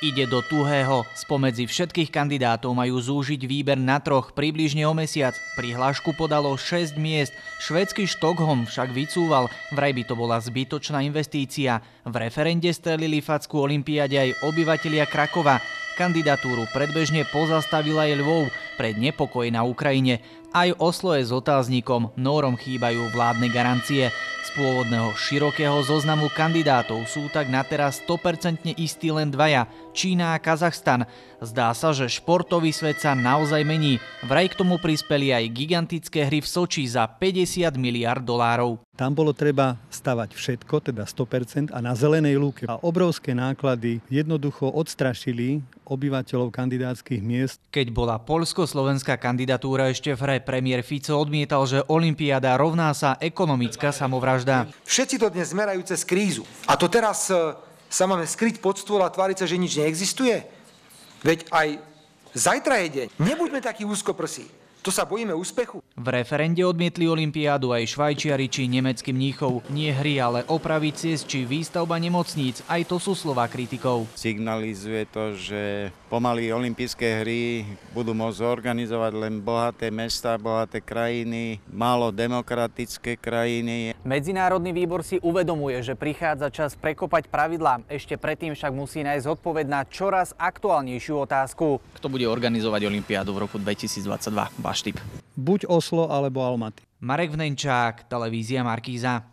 Ide do tuhého. Spomedzi všetkých kandidátov majú zúžiť výber na 3 približne o mesiac. Prihlášku podalo 6 miest. Švédsky Štokholm však vycúval. Vraj by to bola zbytočná investícia. V referende strelili facku olympiáde aj obyvatelia Krakova. Kandidatúru predbežne pozastavila aj Lvov pred nepokoj na Ukrajine. Aj Oslo je s otáznikom, Nórom chýbajú vládne garancie. Z pôvodného širokého zoznamu kandidátov sú tak na teraz 100% istí len dvaja, Čína a Kazachstan. Zdá sa, že športový svet sa naozaj mení. Vraj k tomu prispeli aj gigantické hry v Soči za 50 miliard dolárov. Tam bolo treba stavať všetko, teda 100% a na zelenej lúke. A obrovské náklady jednoducho odstrašili obyvateľov kandidátskych miest. Keď bola poľsko-slovenská kandidatúra ešte v hre, premiér Fico odmietal, že olympiáda rovná sa ekonomická samovražda. Všetci to dnes zmerajú cez krízu. A to teraz sa máme skryť pod stôl a tváriť sa, že nič neexistuje? Veď aj zajtra je deň. Nebuďme takí úzkoprsí. To sa bojíme úspechu. V referende odmietli olympiádu aj Švajčiari či nemecký Mníchov. Nie hry, ale opravy ciest či výstavba nemocníc. Aj to sú slová kritikov. Signalizuje to, že pomaly olympijské hry budú môcť organizovať len bohaté mestá, bohaté krajiny, málo demokratické krajiny. Medzinárodný výbor si uvedomuje, že prichádza čas prekopať pravidlá. Ešte predtým však musí nájsť odpoveď na čoraz aktuálnejšiu otázku. Kto bude organizovať olympiádu v roku 2022? Váš tip. Buď Oslo alebo Almaty. Marek Vnenčák, televízia Markíza.